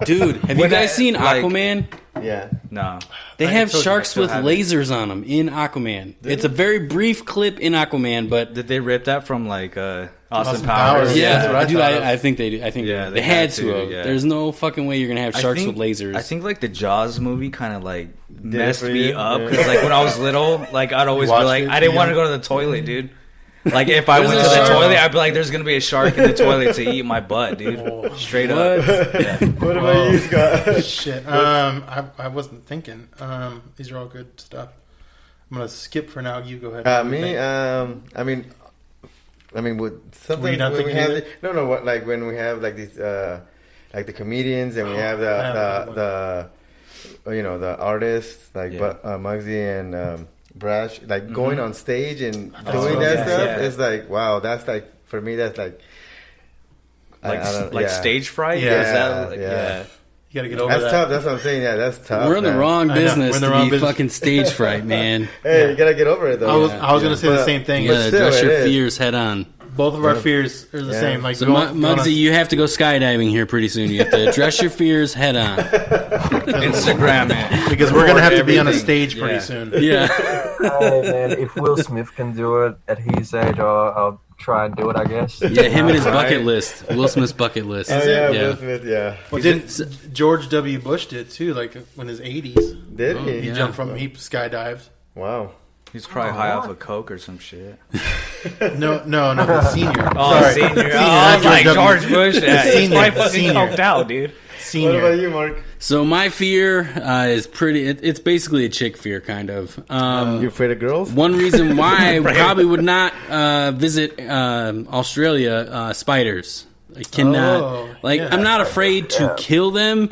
Dude, have you When guys I- seen like- Aquaman? Yeah. No. They I have told you, sharks I still with haven't. lasers on them in Aquaman. It's a very brief clip in Aquaman, but Did they rip that from like Austin Austin Powers? Powers. yeah, that's what I dude, thought of. I think they do. I think Yeah, they they had had to. to, Have. yeah. There's no fucking way you're gonna have sharks with lasers. I think like the Jaws movie kind of like messed for me you? up Yeah. because like when I was little, like I'd always be watched like, it I didn't too want to young? go to the toilet, dude. Like if I went to There's a the shark. toilet, I'd be like, "There's gonna be a shark in the toilet to eat my butt, dude." Straight up. Yeah. What about you, Scott? Shit. I wasn't thinking. These are all good stuff. I'm gonna skip for now. You go ahead. What do you Me, think? I mean, with something Were you not when we thinking have either? no, what like when we have like these, like the comedians and we have the the artists like Yeah. Mugzy and Brash, like going on stage and doing that yeah, stuff. yeah. It's like wow, that's like for me, that's like Like stage fright. Yeah, Is that, like, yeah. You gotta get over That's that. tough. That's what I'm saying. Yeah, that's tough. we're in the man. wrong I know. business We're in the to wrong be business. fucking stage fright, man. Hey, you gotta get over it though. I was gonna say the But- same thing. You gotta still, address it your is. fears head on. Both of our fears are the Yeah. same. Like So, going on- Muggsy, you have to go skydiving here pretty soon. You have to address your fears head on. Instagram it. because we're gonna have to be on a Everything. stage pretty Yeah. soon. Yeah. Hey man, if Will Smith can do it at his age, I'll try and do it. I guess. Yeah, him and his Right. bucket list. Will Smith's bucket list. Oh yeah, Yeah. Will Smith. Yeah, Well, didn't George W. Bush did too? Like when his 80s, did he? he yeah. jumped from he skydived. Wow. He's probably high off of coke or some shit. No, the senior. Oh, Sorry. senior. Senior, Oh, not I was like George W. George Bush. Yeah, he's Senior, probably fucking senior. coked out, dude. Senior. What about you, Mark? So my fear is pretty. It's basically a chick fear, kind of. You afraid of girls? One reason why I probably would not visit Australia, spiders. I cannot. Oh, yeah. I'm not afraid to kill them,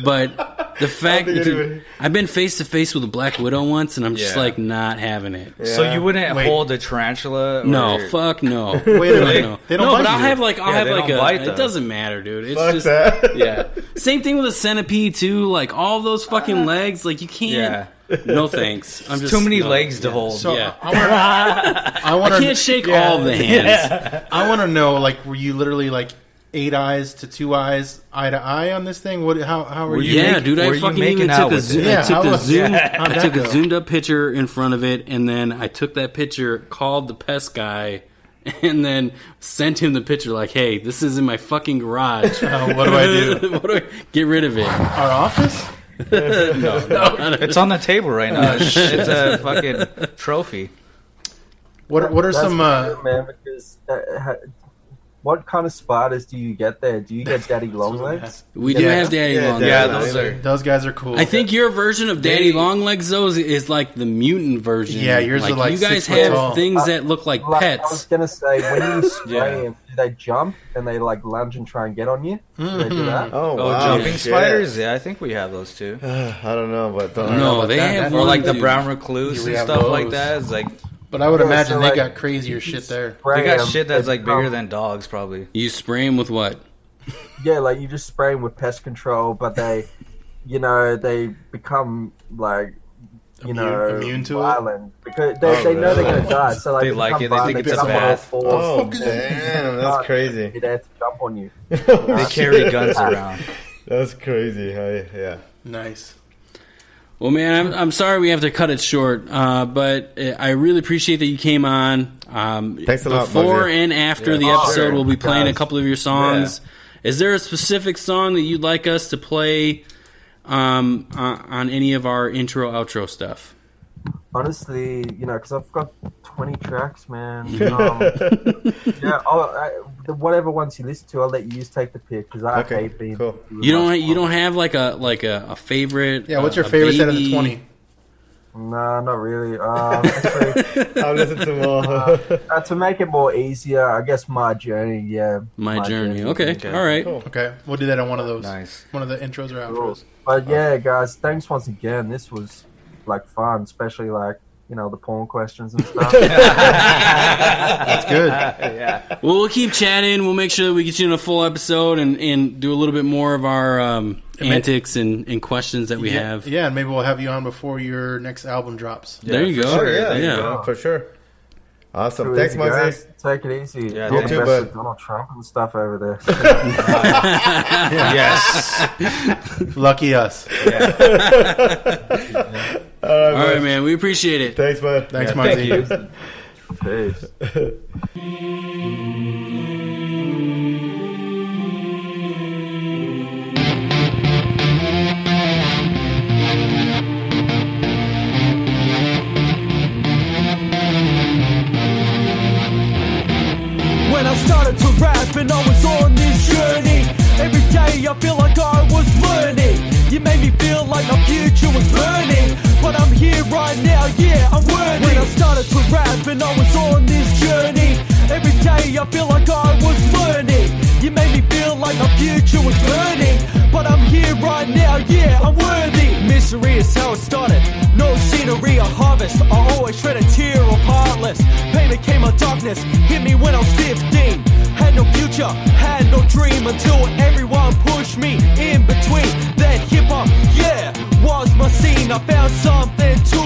but the fact think anyway. I've been face to face with a black widow once, and I'm just Yeah. like not having it. So Yeah. you wouldn't Wait. hold a tarantula? No, or- fuck no. Wait a minute. No, They don't no, bite but I'll you. have like Yeah, they don't bite, It though. doesn't matter, dude. It's Fuck just that. yeah. Same thing with a centipede too. Like all those fucking legs. Like you can't. Yeah. No thanks. I'm just Too many no. legs to hold. So Yeah. I want I can't shake all of the hands. I want to know, like, were you literally like 8 eyes to 2 eyes, eye to eye on this thing? What? How were you? Yeah, making, dude, were I you fucking making even out took a, with it? Yeah, I took how a was- zoom. how'd I that took a go? zoomed up picture in front of it, and then I took that picture, called the pest guy, and then sent him the picture. Like, hey, this is in my fucking garage. What do I do? What do I get rid of it? Our office? No. It's on the table right now. It's a fucking trophy. What are That's some? good, man, because what kind of spiders do you get there? Do you get daddy long legs? We do have Daddy Long Yeah, Legs. those are. Those guys are cool. I think your version of Daddy Long Legs, though, is like the mutant version. Yeah, yours are like you guys 6 foot have tall. things that look like Like, I was pets. gonna say, when you spray Yeah. them, do they jump and they like lunge and try and get on you? Do they do that? Oh, Oh, wow. jumping shit. spiders? Yeah, I think we have those too. I don't know, but don't No, know. they have Or like the dude. brown recluse We and have stuff like those. that. It's like But I would Yeah, imagine so, they like, got crazier shit there. they got Spray 'em, shit that's they like bigger become- than dogs, probably. You spray them with what? Yeah, like you just spray them with pest control, but they, they become like, Immune to it? violent because they know they're gonna die. So like They like become it, they think violent, it's a jump on all bath. fours, Oh, and damn. That's crazy. They have to jump on you. They carry guns around. That's crazy. Yeah. Nice. Well, man, I'm sorry we have to cut it short, but I really appreciate that you came on. Thanks a lot, Before Mugzy. and after the Oh, episode, sure. we'll be playing a Guys. couple of your songs. Is there a specific song that you'd like us to play on any of our intro, outro stuff? Honestly, because I've got 20 tracks, man. Whatever ones you listen to, I'll let you take the pick because I Okay, hate being. cool. You don't have like a favorite? Yeah, what's your a favorite out of the baby? 20? Nah, not really. Actually, I'll listen to them all. to make it more easier, I guess My Journey. Yeah, My Journey. Okay. Okay. All right. Cool. Okay, we'll do that on one of those. Nice. One of the intros or outros. But yeah, guys, thanks once again. This was like fun, especially like the porn questions and stuff. That's good. Well, we'll keep chatting. We'll make sure that we get you in a full episode and do a little bit more of our antics and questions that we have. Yeah, and maybe we'll have you on before your next album drops. There you go. Sure, yeah, Yeah. for sure. Awesome. Too Thanks, easy, guys. Mugzy. Take it easy. Yeah, All you the too, best bud. with Donald Trump and stuff over there. Yes. Lucky us. All right, man. We appreciate it. Thanks, bud. Thanks, Yeah, thank Mugzy. you. Peace. When I started to rap and I was on this journey, every day I feel like I was learning. You made me feel like my future was burning, but I'm here right now, yeah, I'm worthy. When I started to rap and I was on this journey, every day I feel like I was learning. You made me feel like my future was burning, but I'm here right now, yeah, I'm worthy. Misery is how it started, no scenery or harvest. I always shed a tear of heartless. Pain became my darkness, hit me when I was 15. Had no future, had no dream until everyone pushed me in between. Then hip-hop, yeah, was my scene. I found something to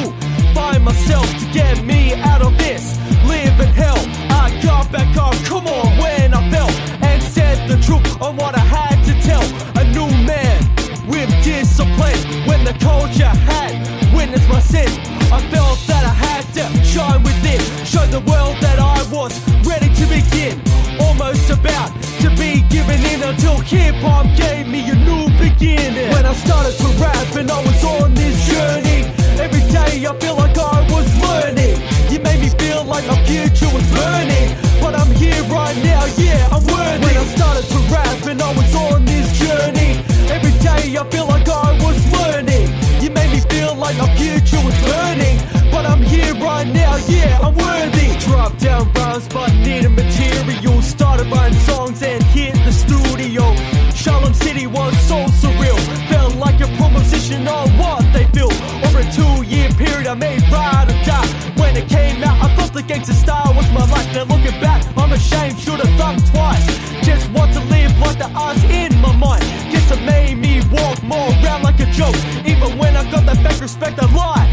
find myself to get me out of this live in hell. I got back up, come on, when I fell and said the truth on what I had to tell. A new man with discipline. When the culture had witnessed my sin, I felt that I had to shine within, show the world that I was ready to begin. Almost about to be given in until hip-hop gave me a new beginning. When I started to rap and I was on this journey, every day I feel like I was learning. You made me feel like my future was burning, but I'm here right now, yeah, I'm worthy. When I started to rap and I was on this journey, every day I feel like I was learning. You made me feel like my future was burning, but I'm here right now, yeah, I'm worthy. Drop down rhymes but needed material, started writing songs and hit the studio. Shalom City was so surreal, felt like a proposition on what they feel. Over a 2-year period I made Ride or Die. When it came out I thought the gangster style was my life. Now looking back I'm ashamed, should've thought twice. Just want to live like the odds in my mind. Guess it made me walk more around like a joke. Even when I got that fake respect I lied.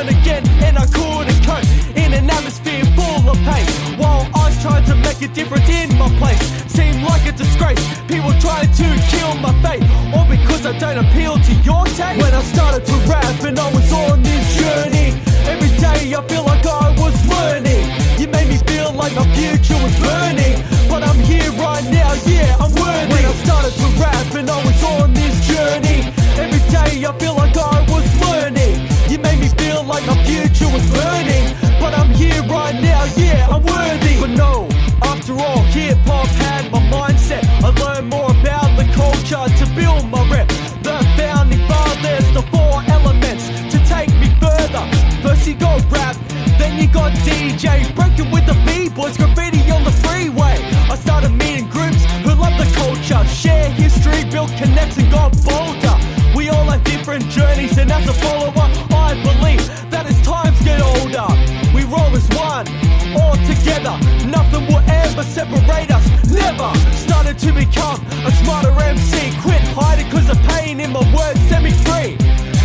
down again, and I couldn't cope in an atmosphere full of pain. While I was trying to make a difference in my place, seemed like a disgrace. People trying to kill my fate, all because I don't appeal to your taste. When I started to rap and I was on this journey, every day I feel like I was learning. You made me feel like my future was burning, but I'm here right now, yeah, I'm worthy. When I started to rap and I was on this journey, every day I feel like I was learning. You made me feel like my future was burning, but I'm here right now, yeah, I'm worthy. But no, after all, hip-hop had my mindset. I learned more about the culture to build my rep. The founding fathers, the 4 elements to take me further. First you got rap, then you got DJ, breaking with the B-boys, graffiti on the freeway. I started meeting groups who love the culture, share history, build connects and got bolder. We all have different journeys, and as a follower, I believe that as times get older, we roll as one, all together. Nothing will ever separate us, never. Started to become a smarter MC, quit hiding cause the pain in my words set me free.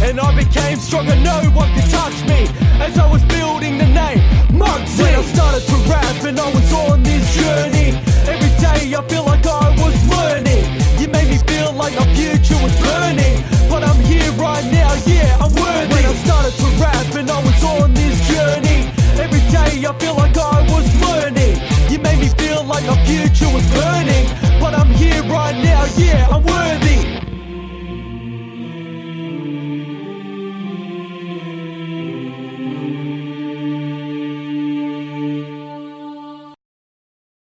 And I became stronger, no one could touch me, as I was building the name mugzy. When I started to rap and I was on this journey, every day I feel like I was learning. You made me feel like my future was burning, but I'm here right now, yeah, I'm worthy. When I started to rap and I was on this journey, every day I feel like I was learning. You made me feel like my future was burning, but I'm here right now, yeah, I'm worthy.